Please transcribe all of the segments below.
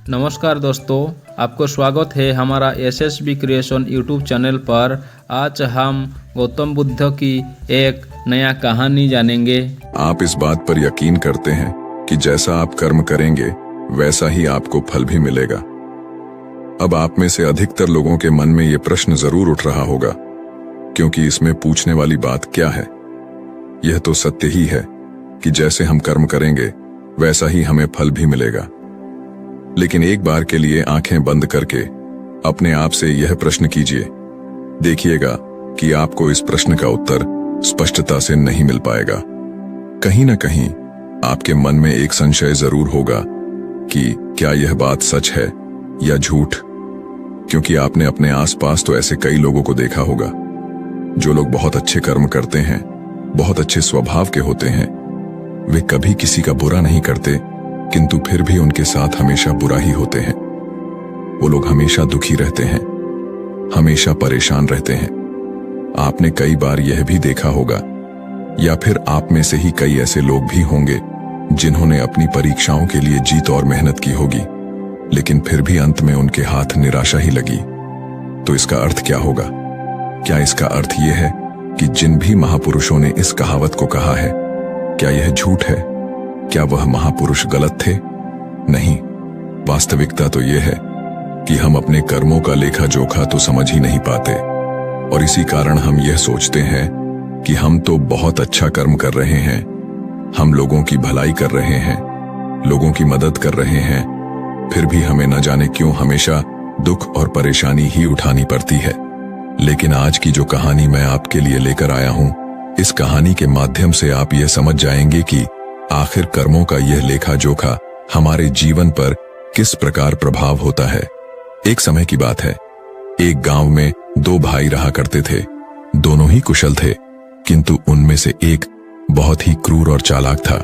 नमस्कार दोस्तों, आपको स्वागत है हमारा SSB क्रिएशन यूट्यूब चैनल पर। आज हम गौतम बुद्ध की एक नया कहानी जानेंगे। आप इस बात पर यकीन करते हैं कि जैसा आप कर्म करेंगे वैसा ही आपको फल भी मिलेगा। अब आप में से अधिकतर लोगों के मन में ये प्रश्न जरूर उठ रहा होगा, क्योंकि इसमें पूछने वाली बात क्या है। यह तो सत्य ही है कि जैसे हम कर्म करेंगे वैसा ही हमें फल भी मिलेगा। लेकिन एक बार के लिए आंखें बंद करके अपने आप से यह प्रश्न कीजिए, देखिएगा कि आपको इस प्रश्न का उत्तर स्पष्टता से नहीं मिल पाएगा। कहीं ना कहीं आपके मन में एक संशय जरूर होगा कि क्या यह बात सच है या झूठ, क्योंकि आपने अपने आसपास तो ऐसे कई लोगों को देखा होगा जो लोग बहुत अच्छे कर्म करते हैं, बहुत अच्छे स्वभाव के होते हैं। वे कभी किसी का बुरा नहीं करते, किंतु फिर भी उनके साथ हमेशा बुरा ही होते हैं। वो लोग हमेशा दुखी रहते हैं, हमेशा परेशान रहते हैं। आपने कई बार यह भी देखा होगा, या फिर आप में से ही कई ऐसे लोग भी होंगे जिन्होंने अपनी परीक्षाओं के लिए जीत और मेहनत की होगी, लेकिन फिर भी अंत में उनके हाथ निराशा ही लगी। तो इसका अर्थ क्या होगा? क्या इसका अर्थ यह है कि जिन भी महापुरुषों ने इस कहावत को कहा है, क्या यह झूठ है? क्या वह महापुरुष गलत थे? नहीं, वास्तविकता तो यह है कि हम अपने कर्मों का लेखा जोखा तो समझ ही नहीं पाते, और इसी कारण हम यह सोचते हैं कि हम तो बहुत अच्छा कर्म कर रहे हैं, हम लोगों की भलाई कर रहे हैं, लोगों की मदद कर रहे हैं, फिर भी हमें न जाने क्यों हमेशा दुख और परेशानी ही उठानी पड़ती है। लेकिन आज की जो कहानी मैं आपके लिए लेकर आया हूं, इस कहानी के माध्यम से आप यह समझ जाएंगे कि आखिर कर्मों का यह लेखा जोखा हमारे जीवन पर किस प्रकार प्रभाव होता है। एक समय की बात है, एक गांव में दो भाई रहा करते थे। दोनों ही कुशल थे, किंतु उनमें से एक बहुत ही क्रूर और चालाक था।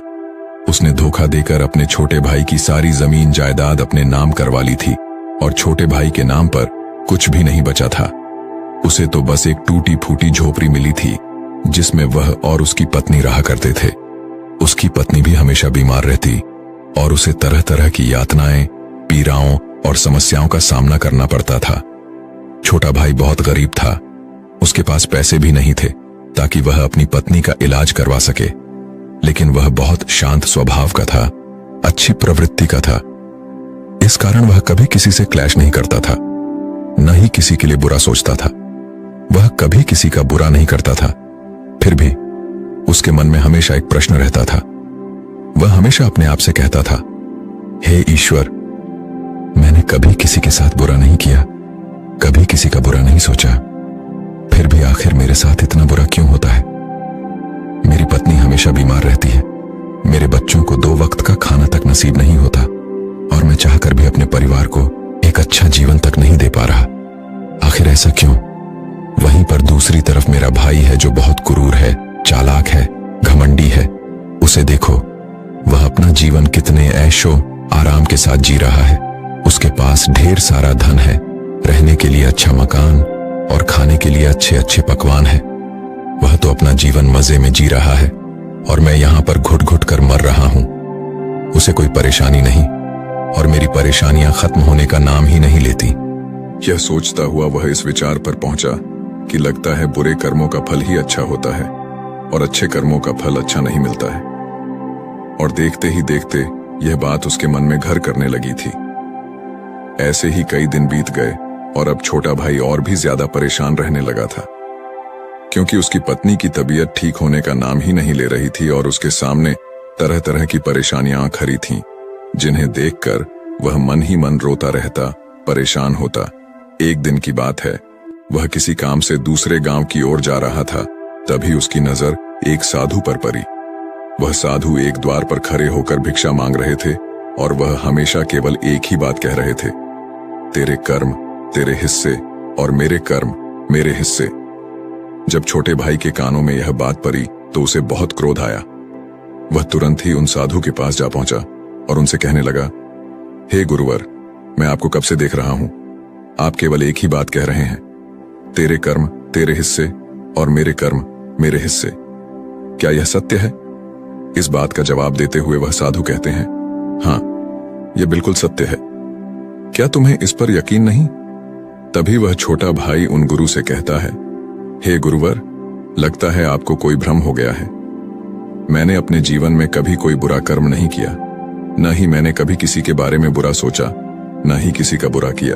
उसने धोखा देकर अपने छोटे भाई की सारी जमीन जायदाद अपने नाम करवा ली थी, और छोटे भाई के नाम पर कुछ भी नहीं बचा था। उसे तो बस एक टूटी फूटी झोपड़ी मिली थी, जिसमें वह और उसकी पत्नी रहा करते थे। उसकी पत्नी भी हमेशा बीमार रहती और उसे तरह तरह की यातनाएं, पीड़ाओं और समस्याओं का सामना करना पड़ता था। छोटा भाई बहुत गरीब था, उसके पास पैसे भी नहीं थे ताकि वह अपनी पत्नी का इलाज करवा सके, लेकिन वह बहुत शांत स्वभाव का था, अच्छी प्रवृत्ति का था। इस कारण वह कभी किसी से क्लैश नहीं करता था, न ही किसी के लिए बुरा सोचता था। वह कभी किसी का बुरा नहीं करता था। फिर भी उसके मन में हमेशा एक प्रश्न रहता था। वह हमेशा अपने आप से कहता था, हे ईश्वर, मैंने कभी किसी के साथ बुरा नहीं किया, कभी किसी का बुरा नहीं सोचा, फिर भी आखिर मेरे साथ इतना बुरा क्यों होता है? मेरी पत्नी हमेशा बीमार रहती है, मेरे बच्चों को 2 वक्त का खाना तक नसीब नहीं होता, और मैं चाहकर भी अपने परिवार को एक अच्छा जीवन तक नहीं दे पा रहा। आखिर ऐसा क्यों? वहीं पर दूसरी तरफ मेरा भाई है जो बहुत क्रूर है, चालाक है, घमंडी है। उसे देखो, वह अपना जीवन कितने ऐशो आराम के साथ जी रहा है। उसके पास ढेर सारा धन है, रहने के लिए अच्छा मकान और खाने के लिए अच्छे अच्छे पकवान है। वह तो अपना जीवन मजे में जी रहा है, और मैं यहाँ पर घुट घुट कर मर रहा हूं। उसे कोई परेशानी नहीं, और मेरी परेशानियां खत्म होने का नाम ही नहीं लेती। यह सोचता हुआ वह इस विचार पर पहुंचा कि लगता है बुरे कर्मों का फल ही अच्छा होता है और अच्छे कर्मों का फल अच्छा नहीं मिलता है। और देखते ही देखते यह बात उसके मन में घर करने लगी थी। ऐसे ही कई दिन बीत गए, और अब छोटा भाई और भी ज्यादा परेशान रहने लगा था, क्योंकि उसकी पत्नी की तबीयत ठीक होने का नाम ही नहीं ले रही थी, और उसके सामने तरह तरह की परेशानियां खड़ी थीं, जिन्हें देखकर वह मन ही मन रोता रहता, परेशान होता। एक दिन की बात है, वह किसी काम से दूसरे गांव की ओर जा रहा था। तभी उसकी नजर एक साधु पर पड़ी। वह साधु एक द्वार पर खड़े होकर भिक्षा मांग रहे थे, और वह हमेशा केवल एक ही बात कह रहे थे, तेरे कर्म तेरे हिस्से और मेरे कर्म मेरे हिस्से। जब छोटे भाई के कानों में यह बात पड़ी तो उसे बहुत क्रोध आया। वह तुरंत ही उन साधु के पास जा पहुंचा और उनसे कहने लगा, हे गुरुवर, मैं आपको कब से देख रहा हूं, आप केवल एक ही बात कह रहे हैं, तेरे कर्म तेरे हिस्से और मेरे कर्म मेरे हिस्से। क्या यह सत्य है? इस बात का जवाब देते हुए वह साधु कहते हैं, हाँ, यह बिल्कुल सत्य है। क्या तुम्हें इस पर यकीन नहीं? तभी वह छोटा भाई उन गुरु से कहता है, हे गुरुवर, लगता है आपको कोई भ्रम हो गया है। मैंने अपने जीवन में कभी कोई बुरा कर्म नहीं किया, न ही मैंने कभी किसी के बारे में बुरा सोचा, न ही किसी का बुरा किया।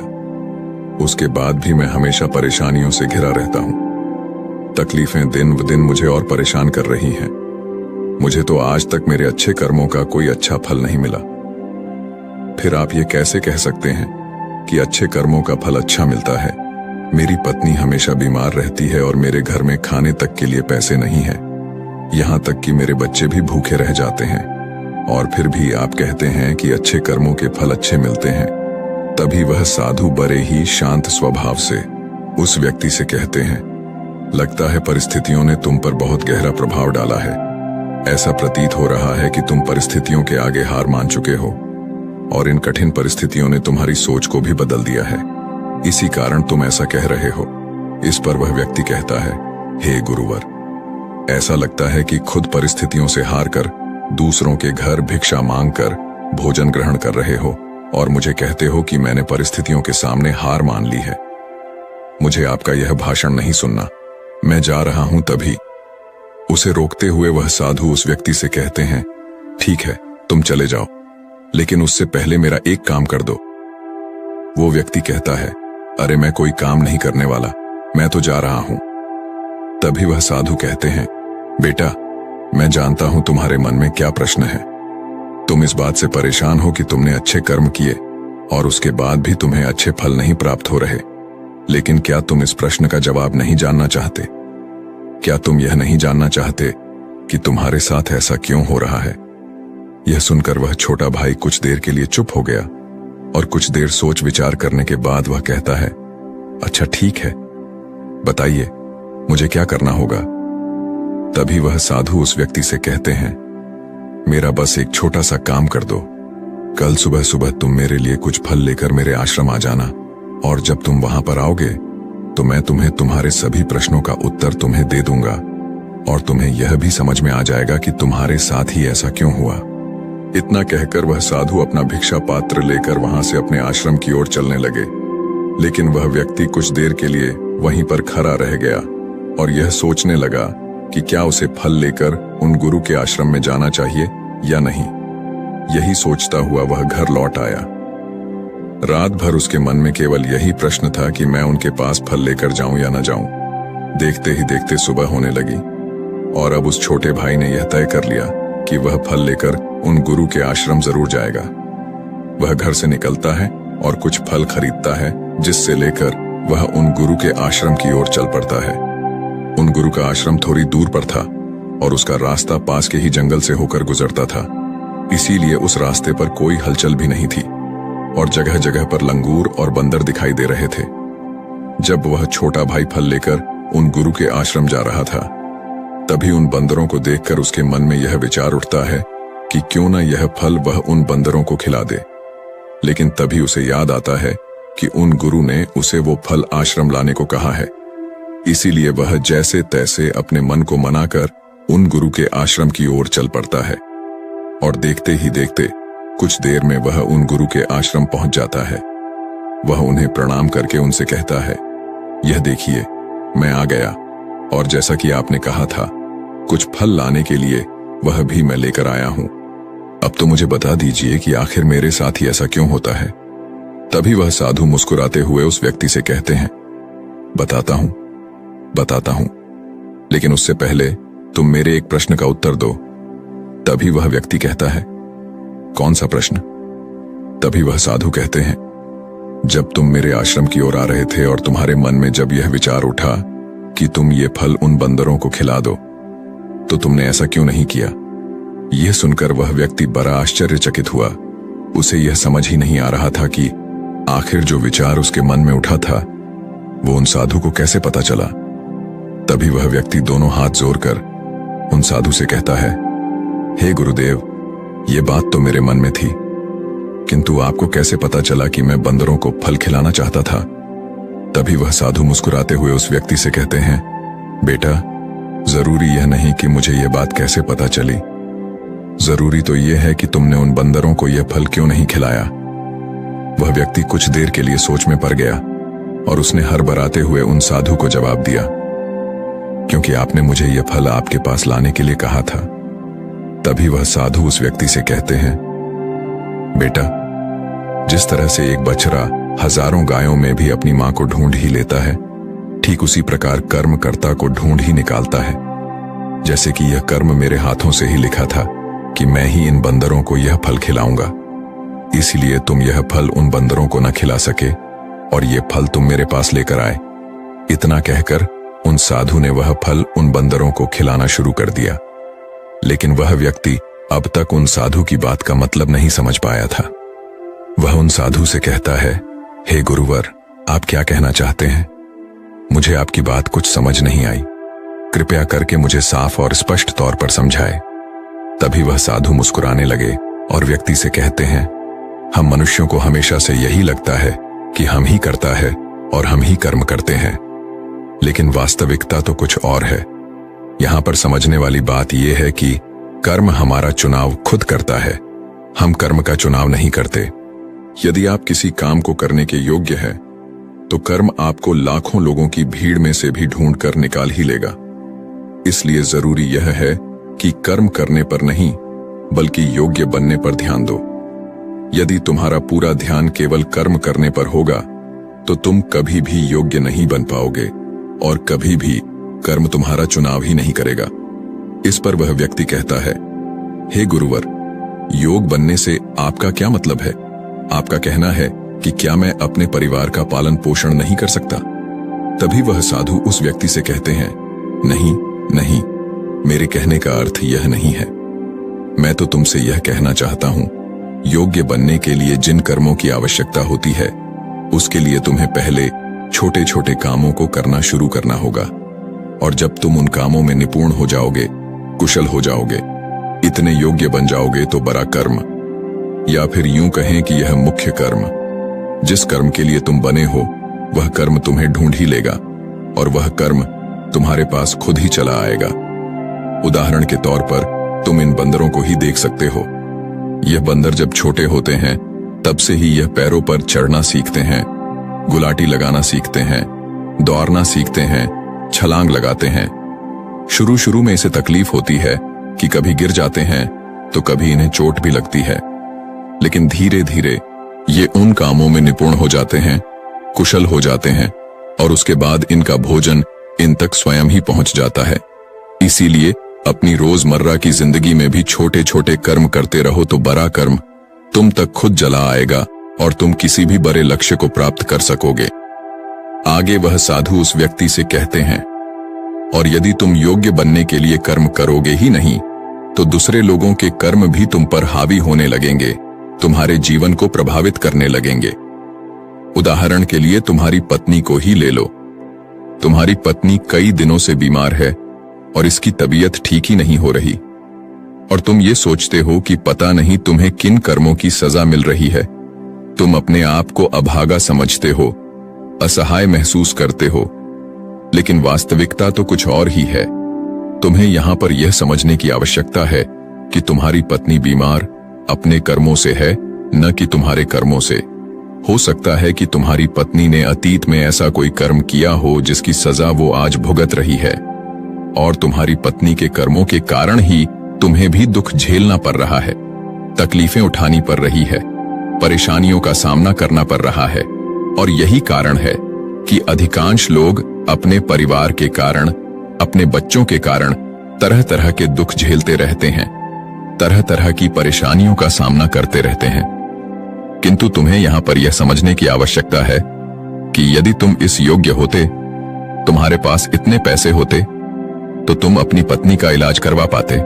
उसके बाद भी मैं हमेशा परेशानियों से घिरा रहता हूं। तकलीफें दिन ब दिन मुझे और परेशान कर रही हैं। मुझे तो आज तक मेरे अच्छे कर्मों का कोई अच्छा फल नहीं मिला। फिर आप ये कैसे कह सकते हैं कि अच्छे कर्मों का फल अच्छा मिलता है? मेरी पत्नी हमेशा बीमार रहती है और मेरे घर में खाने तक के लिए पैसे नहीं है। यहाँ तक कि मेरे बच्चे भी भूखे रह जाते हैं, और फिर भी आप कहते हैं कि अच्छे कर्मों के फल अच्छे मिलते हैं। तभी वह साधु बड़े ही शांत स्वभाव से उस व्यक्ति से कहते हैं, लगता है परिस्थितियों ने तुम पर बहुत गहरा प्रभाव डाला है। ऐसा प्रतीत हो रहा है कि तुम परिस्थितियों के आगे हार मान चुके हो, और इन कठिन परिस्थितियों ने तुम्हारी सोच को भी बदल दिया है। इसी कारण तुम ऐसा कह रहे हो। इस पर वह व्यक्ति कहता है, हे गुरुवर, ऐसा लगता है कि खुद परिस्थितियों से हार कर दूसरों के घर भिक्षा मांगकर भोजन ग्रहण कर रहे हो, और मुझे कहते हो कि मैंने परिस्थितियों के सामने हार मान ली है। मुझे आपका यह भाषण नहीं सुनना, मैं जा रहा हूं। तभी उसे रोकते हुए वह साधु उस व्यक्ति से कहते हैं, ठीक है, तुम चले जाओ, लेकिन उससे पहले मेरा एक काम कर दो। वो व्यक्ति कहता है, अरे मैं कोई काम नहीं करने वाला, मैं तो जा रहा हूं। तभी वह साधु कहते हैं, बेटा, मैं जानता हूं तुम्हारे मन में क्या प्रश्न है। तुम इस बात से परेशान हो कि तुमने अच्छे कर्म किए और उसके बाद भी तुम्हें अच्छे फल नहीं प्राप्त हो रहे। लेकिन क्या तुम इस प्रश्न का जवाब नहीं जानना चाहते? क्या तुम यह नहीं जानना चाहते कि तुम्हारे साथ ऐसा क्यों हो रहा है? यह सुनकर वह छोटा भाई कुछ देर के लिए चुप हो गया, और कुछ देर सोच विचार करने के बाद वह कहता है, अच्छा ठीक है, बताइए मुझे क्या करना होगा। तभी वह साधु उस व्यक्ति से कहते हैं, मेरा बस एक छोटा सा काम कर दो। कल सुबह सुबह तुम मेरे लिए कुछ फल लेकर मेरे आश्रम आ जाना, और जब तुम वहां पर आओगे तो मैं तुम्हें तुम्हारे सभी प्रश्नों का उत्तर तुम्हें दे दूंगा, और तुम्हें यह भी समझ में आ जाएगा कि तुम्हारे साथ ही ऐसा क्यों हुआ। इतना कहकर वह साधु अपना भिक्षा पात्र लेकर वहां से अपने आश्रम की ओर चलने लगे। लेकिन वह व्यक्ति कुछ देर के लिए वहीं पर खड़ा रह गया और यह सोचने लगा कि क्या उसे फल लेकर उन गुरु के आश्रम में जाना चाहिए या नहीं। यही सोचता हुआ वह घर लौट आया। रात भर उसके मन में केवल यही प्रश्न था कि मैं उनके पास फल लेकर जाऊं या न जाऊं। देखते ही देखते सुबह होने लगी, और अब उस छोटे भाई ने यह तय कर लिया कि वह फल लेकर उन गुरु के आश्रम जरूर जाएगा। वह घर से निकलता है और कुछ फल खरीदता है, जिससे लेकर वह उन गुरु के आश्रम की ओर चल पड़ता है। उन गुरु का आश्रम थोड़ी दूर पर था और उसका रास्ता पास के ही जंगल से होकर गुजरता था, इसीलिए उस रास्ते पर कोई हलचल भी नहीं थी और जगह जगह पर लंगूर और बंदर दिखाई दे रहे थे। जब वह छोटा भाई फल लेकर उन गुरु के आश्रम जा रहा था, तभी उन बंदरों को देखकर उसके मन में यह विचार उठता है कि क्यों न यह फल वह उन बंदरों को खिला दे। लेकिन तभी उसे याद आता है कि उन गुरु ने उसे वो फल आश्रम लाने को कहा है, इसीलिए वह जैसे तैसे अपने मन को मनाकर उन गुरु के आश्रम की ओर चल पड़ता है। और देखते ही देखते कुछ देर में वह उन गुरु के आश्रम पहुंच जाता है। वह उन्हें प्रणाम करके उनसे कहता है, यह देखिए, मैं आ गया, और जैसा कि आपने कहा था कुछ फल लाने के लिए वह भी मैं लेकर आया हूं। अब तो मुझे बता दीजिए कि आखिर मेरे साथ ही ऐसा क्यों होता है। तभी वह साधु मुस्कुराते हुए उस व्यक्ति से कहते हैं, बताता हूं, लेकिन उससे पहले तुम मेरे एक प्रश्न का उत्तर दो। तभी वह व्यक्ति कहता है, कौन सा प्रश्न? तभी वह साधु कहते हैं, जब तुम मेरे आश्रम की ओर आ रहे थे और तुम्हारे मन में जब यह विचार उठा कि तुम ये फल उन बंदरों को खिला दो, तो तुमने ऐसा क्यों नहीं किया? यह सुनकर वह व्यक्ति बड़ा आश्चर्यचकित हुआ। उसे यह समझ ही नहीं आ रहा था कि आखिर जो विचार उसके मन में उठा था वो उन साधु को कैसे पता चला। तभी वह व्यक्ति दोनों हाथ जोड़कर उन साधु से कहता है, हे गुरुदेव, ये बात तो मेरे मन में थी, किंतु आपको कैसे पता चला कि मैं बंदरों को फल खिलाना चाहता था? तभी वह साधु मुस्कुराते हुए उस व्यक्ति से कहते हैं, बेटा, जरूरी यह नहीं कि मुझे यह बात कैसे पता चली, जरूरी तो यह है कि तुमने उन बंदरों को यह फल क्यों नहीं खिलाया। वह व्यक्ति कुछ देर के लिए सोच में पड़ गया और उसने हड़बड़ाते हुए उन साधु को जवाब दिया, क्योंकि आपने मुझे यह फल आपके पास लाने के लिए कहा था। तभी वह साधु उस व्यक्ति से कहते हैं, बेटा, जिस तरह से एक बछड़ा हजारों गायों में भी अपनी मां को ढूंढ ही लेता है, ठीक उसी प्रकार कर्मकर्ता को ढूंढ ही निकालता है। जैसे कि यह कर्म मेरे हाथों से ही लिखा था कि मैं ही इन बंदरों को यह फल खिलाऊंगा, इसलिए तुम यह फल उन बंदरों को न खिला सके और यह फल तुम मेरे पास लेकर आए। इतना कहकर उन साधु ने वह फल उन बंदरों को खिलाना शुरू कर दिया। लेकिन वह व्यक्ति अब तक उन साधु की बात का मतलब नहीं समझ पाया था। वह उन साधु से कहता है, हे गुरुवर, आप क्या कहना चाहते हैं? मुझे आपकी बात कुछ समझ नहीं आई, कृपया करके मुझे साफ और स्पष्ट तौर पर समझाए। तभी वह साधु मुस्कुराने लगे और व्यक्ति से कहते हैं, हम मनुष्यों को हमेशा से यही लगता है कि हम ही करता है और हम ही कर्म करते हैं, लेकिन वास्तविकता तो कुछ और है। यहां पर समझने वाली बात यह है कि कर्म हमारा चुनाव खुद करता है, हम कर्म का चुनाव नहीं करते। यदि आप किसी काम को करने के योग्य हैं, तो कर्म आपको लाखों लोगों की भीड़ में से भी ढूंढकर निकाल ही लेगा। इसलिए जरूरी यह है कि कर्म करने पर नहीं, बल्कि योग्य बनने पर ध्यान दो। यदि तुम्हारा पूरा ध्यान केवल कर्म करने पर होगा, तो तुम कभी भी योग्य नहीं बन पाओगे और कभी भी कर्म तुम्हारा चुनाव ही नहीं करेगा। इस पर वह व्यक्ति कहता है, हे गुरुवर, योग बनने से आपका क्या मतलब है? आपका कहना है कि क्या मैं अपने परिवार का पालन पोषण नहीं कर सकता? तभी वह साधु उस व्यक्ति से कहते हैं, नहीं नहीं, मेरे कहने का अर्थ यह नहीं है। मैं तो तुमसे यह कहना चाहता हूं, योग्य बनने के लिए जिन कर्मों की आवश्यकता होती है, उसके लिए तुम्हें पहले छोटे छोटे कामों को करना शुरू करना होगा, और जब तुम उन कामों में निपुण हो जाओगे, कुशल हो जाओगे, इतने योग्य बन जाओगे, तो बड़ा कर्म, या फिर यूं कहें कि यह मुख्य कर्म, जिस कर्म के लिए तुम बने हो, वह कर्म तुम्हें ढूंढ ही लेगा और वह कर्म तुम्हारे पास खुद ही चला आएगा। उदाहरण के तौर पर तुम इन बंदरों को ही देख सकते हो। यह बंदर जब छोटे होते हैं, तब से ही यह पैरों पर चढ़ना सीखते हैं, गुलाटी लगाना सीखते हैं, दौड़ना सीखते हैं, छलांग लगाते हैं। शुरू शुरू में इसे तकलीफ होती है कि कभी गिर जाते हैं तो कभी इन्हें चोट भी लगती है, लेकिन धीरे धीरे ये उन कामों में निपुण हो जाते हैं, कुशल हो जाते हैं, और उसके बाद इनका भोजन इन तक स्वयं ही पहुंच जाता है। इसीलिए अपनी रोजमर्रा की जिंदगी में भी छोटे छोटे कर्म करते रहो, तो बड़ा कर्म तुम तक खुद चला आएगा और तुम किसी भी बड़े लक्ष्य को प्राप्त कर सकोगे। आगे वह साधु उस व्यक्ति से कहते हैं, और यदि तुम योग्य बनने के लिए कर्म करोगे ही नहीं, तो दूसरे लोगों के कर्म भी तुम पर हावी होने लगेंगे, तुम्हारे जीवन को प्रभावित करने लगेंगे। उदाहरण के लिए तुम्हारी पत्नी को ही ले लो। तुम्हारी पत्नी कई दिनों से बीमार है और इसकी तबीयत ठीक ही नहीं हो रही, और तुम ये सोचते हो कि पता नहीं तुम्हें किन कर्मों की सजा मिल रही है। तुम अपने आप को अभागा समझते हो, असहाय महसूस करते हो, लेकिन वास्तविकता तो कुछ और ही है। तुम्हें यहां पर यह समझने की आवश्यकता है कि तुम्हारी पत्नी बीमार अपने कर्मों से है, न कि तुम्हारे कर्मों से। हो सकता है कि तुम्हारी पत्नी ने अतीत में ऐसा कोई कर्म किया हो जिसकी सजा वो आज भुगत रही है, और तुम्हारी पत्नी के कर्मों के कारण ही तुम्हें भी दुख झेलना पड़ रहा है, तकलीफें उठानी पड़ रही है, परेशानियों का सामना करना पड़ रहा है। और यही कारण है कि अधिकांश लोग अपने परिवार के कारण, अपने बच्चों के कारण तरह तरह के दुख झेलते रहते हैं, तरह तरह की परेशानियों का सामना करते रहते हैं। किंतु तुम्हें यहां पर यह समझने की आवश्यकता है कि यदि तुम इस योग्य होते, तुम्हारे पास इतने पैसे होते, तो तुम अपनी पत्नी का इलाज करवा पाते।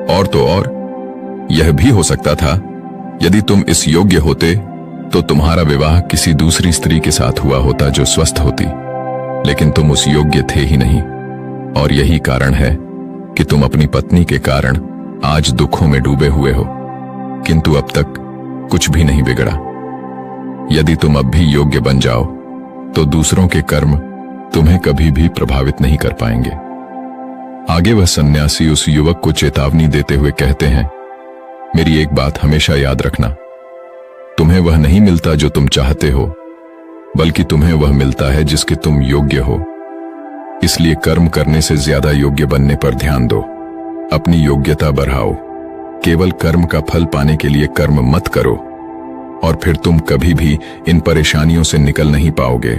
और तो और यह भी हो सकता था, यदि तुम इस योग्य होते, तो तुम्हारा विवाह किसी दूसरी स्त्री के साथ हुआ होता जो स्वस्थ होती, लेकिन तुम उस योग्य थे ही नहीं। और यही कारण है कि तुम अपनी पत्नी के कारण आज दुखों में डूबे हुए हो, किंतु अब तक कुछ भी नहीं बिगड़ा। यदि तुम अब भी योग्य बन जाओ, तो दूसरों के कर्म तुम्हें कभी भी प्रभावित नहीं कर पाएंगे। आगे वह सन्यासी उस युवक को चेतावनी देते हुए कहते हैं, मेरी एक बात हमेशा याद रखना, तुम्हें तुम्हें वह नहीं मिलता जो तुम चाहते हो, बल्कि तुम्हें वह मिलता है जिसके तुम योग्य हो। इसलिए कर्म करने से ज्यादा योग्य बनने पर ध्यान दो। अपनी योग्यता बढ़ाओ। केवल कर्म का फल पाने के लिए कर्म मत करो, और फिर तुम कभी भी इन परेशानियों से निकल नहीं पाओगे।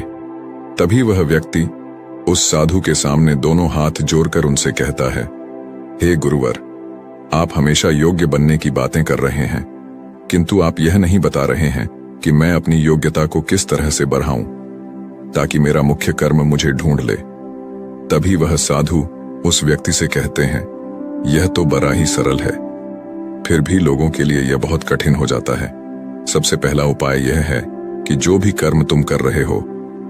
तभी वह व्यक्ति उस साधु के सामने दोनों हाथ जोड़कर उनसे कहता है, हे गुरुवर, आप हमेशा योग्य बनने की बातें कर रहे हैं, किंतु आप यह नहीं बता रहे हैं कि मैं अपनी योग्यता को किस तरह से बढ़ाऊं ताकि मेरा मुख्य कर्म मुझे ढूंढ ले। तभी वह साधु उस व्यक्ति से कहते हैं, यह तो बड़ा ही सरल है, फिर भी लोगों के लिए यह बहुत कठिन हो जाता है। सबसे पहला उपाय यह है कि जो भी कर्म तुम कर रहे हो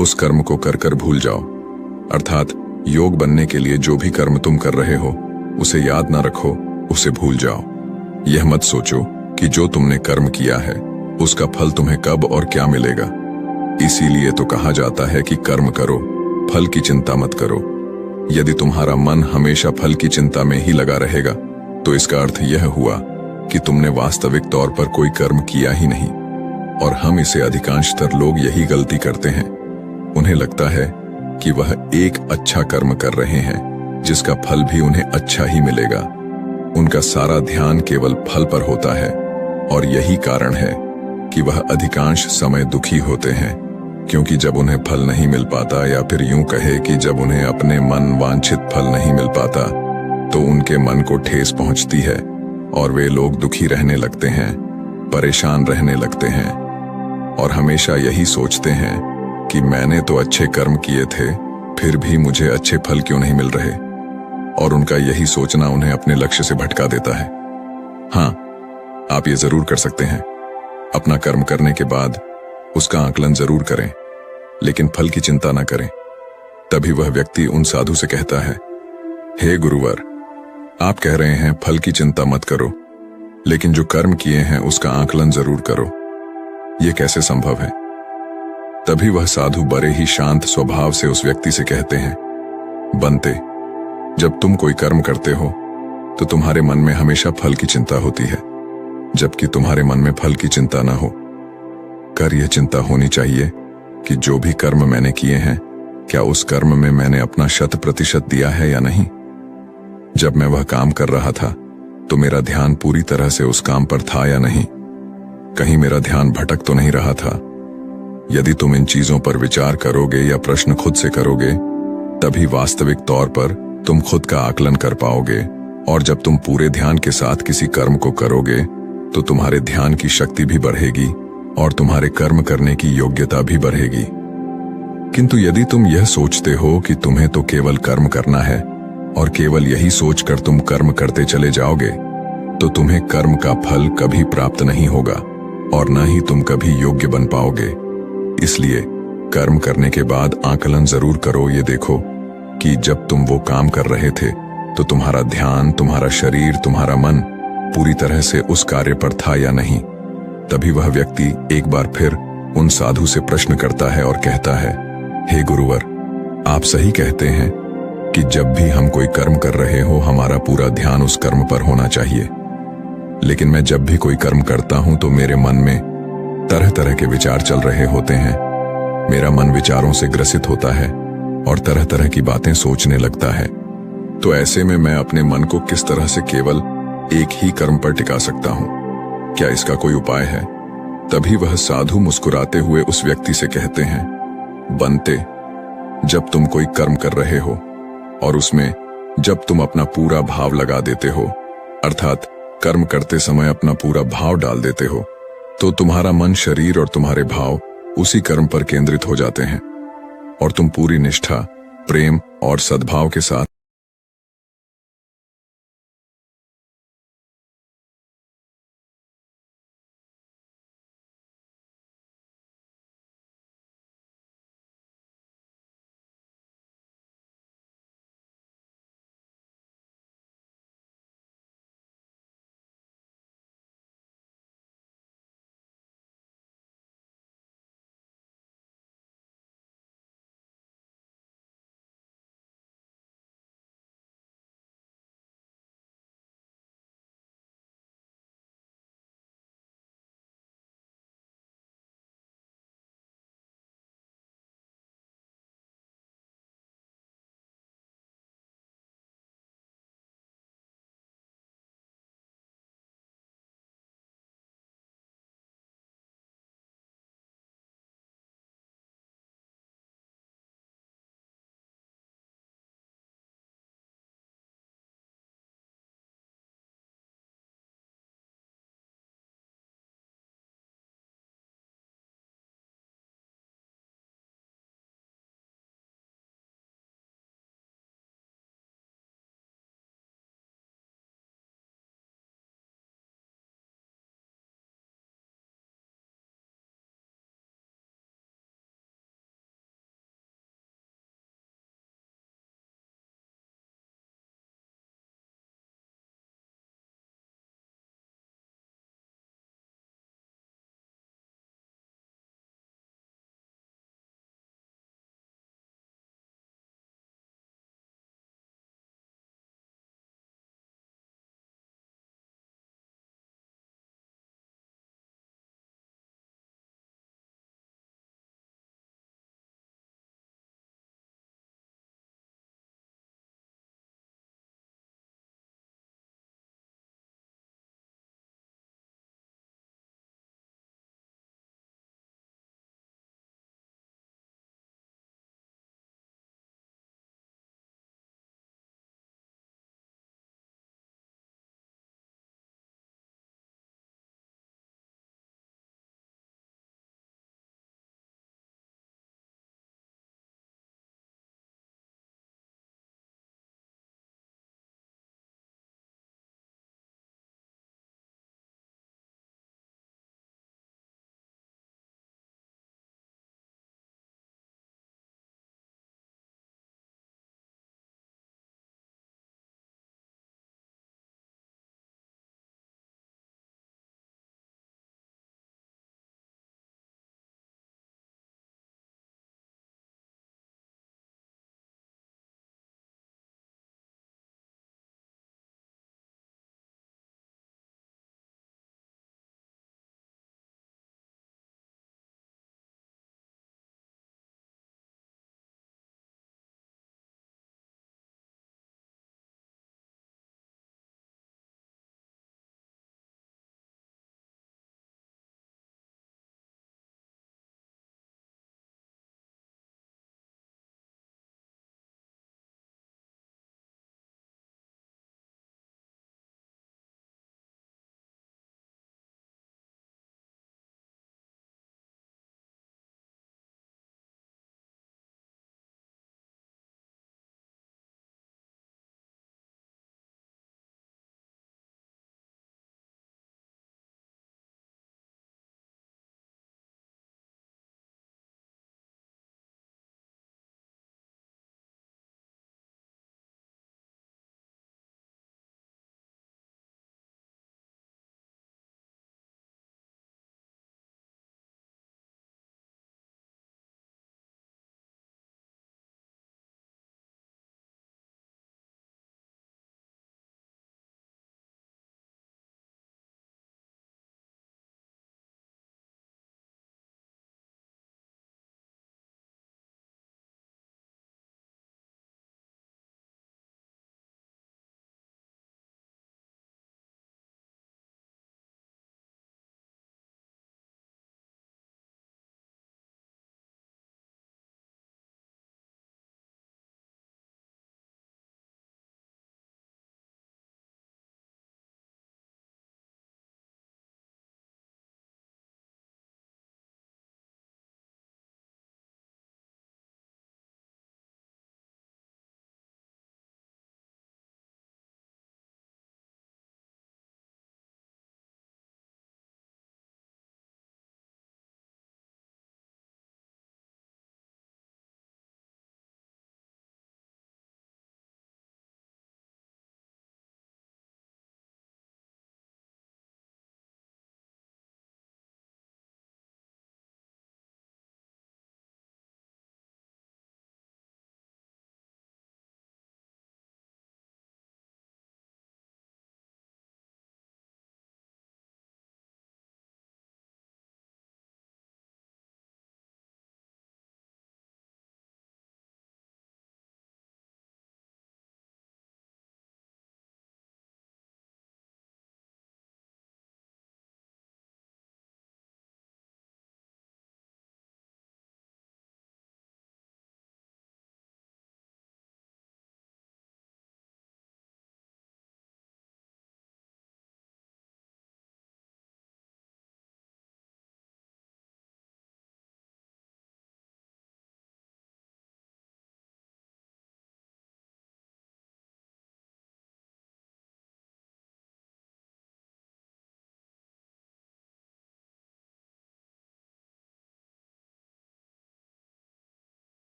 उस कर्म को कर कर भूल जाओ। अर्थात योग बनने के लिए जो भी कर्म तुम कर रहे हो उसे याद ना रखो, उसे भूल जाओ। यह मत सोचो कि जो तुमने कर्म किया है उसका फल तुम्हें कब और क्या मिलेगा। इसीलिए तो कहा जाता है कि कर्म करो, फल की चिंता मत करो। यदि तुम्हारा मन हमेशा फल की चिंता में ही लगा रहेगा तो इसका अर्थ यह हुआ कि तुमने वास्तविक तौर पर कोई कर्म किया ही नहीं। और हम इसे अधिकांशतर लोग यही गलती करते हैं। उन्हें लगता है कि वह एक अच्छा कर्म कर रहे हैं जिसका फल भी उन्हें अच्छा ही मिलेगा। उनका सारा ध्यान केवल फल पर होता है, और यही कारण है कि वह अधिकांश समय दुखी होते हैं, क्योंकि जब उन्हें फल नहीं मिल पाता, या फिर यूं कहे कि जब उन्हें अपने मन वांछित फल नहीं मिल पाता, तो उनके मन को ठेस पहुंचती है और वे लोग दुखी रहने लगते हैं, परेशान रहने लगते हैं, और हमेशा यही सोचते हैं कि मैंने तो अच्छे कर्म किए थे, फिर भी मुझे अच्छे फल क्यों नहीं मिल रहे। और उनका यही सोचना उन्हें अपने लक्ष्य से भटका देता है। हाँ, आप ये जरूर कर सकते हैं, अपना कर्म करने के बाद उसका आकलन जरूर करें, लेकिन फल की चिंता ना करें। तभी वह व्यक्ति उन साधु से कहता है, हे गुरुवर, आप कह रहे हैं फल की चिंता मत करो, लेकिन जो कर्म किए हैं उसका आकलन जरूर करो। यह कैसे संभव है? तभी वह साधु बड़े ही शांत स्वभाव से उस व्यक्ति से कहते हैं, बनते, जब तुम कोई कर्म करते हो तो तुम्हारे मन में हमेशा फल की चिंता होती है, जबकि तुम्हारे मन में फल की चिंता ना हो। कर यह चिंता होनी चाहिए कि जो भी कर्म मैंने किए हैं, क्या उस कर्म में मैंने अपना 100% दिया है या नहीं। जब मैं वह काम कर रहा था तो मेरा ध्यान पूरी तरह से उस काम पर था या नहीं, कहीं मेरा ध्यान भटक तो नहीं रहा था। यदि तुम इन चीजों पर विचार करोगे या प्रश्न खुद से करोगे, तभी वास्तविक तौर पर तुम खुद का आकलन कर पाओगे। और जब तुम पूरे ध्यान के साथ किसी कर्म को करोगे तो तुम्हारे ध्यान की शक्ति भी बढ़ेगी और तुम्हारे कर्म करने की योग्यता भी बढ़ेगी। किंतु यदि तुम यह सोचते हो कि तुम्हें तो केवल कर्म करना है और केवल यही सोचकर तुम कर्म करते चले जाओगे, तो तुम्हें कर्म का फल कभी प्राप्त नहीं होगा और न ही तुम कभी योग्य बन पाओगे। इसलिए कर्म करने के बाद आकलन जरूर करो। ये देखो कि जब तुम वो काम कर रहे थे तो तुम्हारा ध्यान, तुम्हारा शरीर, तुम्हारा मन पूरी तरह से उस कार्य पर था या नहीं। तभी वह व्यक्ति एक बार फिर उन साधु से प्रश्न करता है और कहता है, हे गुरुवर, आप सही कहते हैं कि जब भी हम कोई कर्म कर रहे हो हमारा पूरा ध्यान उस कर्म पर होना चाहिए, लेकिन मैं जब भी कोई कर्म करता हूं तो मेरे मन में तरह तरह के विचार चल रहे होते हैं। मेरा मन विचारों से ग्रसित होता है और तरह तरह की बातें सोचने लगता है। तो ऐसे में मैं अपने मन को किस तरह से केवल एक ही कर्म पर टिका सकता हूं? क्या इसका कोई उपाय है? तभी वह साधु मुस्कुराते हुए उस व्यक्ति से कहते हैं, बनते, जब तुम कोई कर्म कर रहे हो और उसमें जब तुम अपना पूरा भाव लगा देते हो, अर्थात कर्म करते समय अपना पूरा भाव डाल देते हो, तो तुम्हारा मन, शरीर और तुम्हारे भाव उसी कर्म पर केंद्रित हो जाते हैं और तुम पूरी निष्ठा, प्रेम और सद्भाव के साथ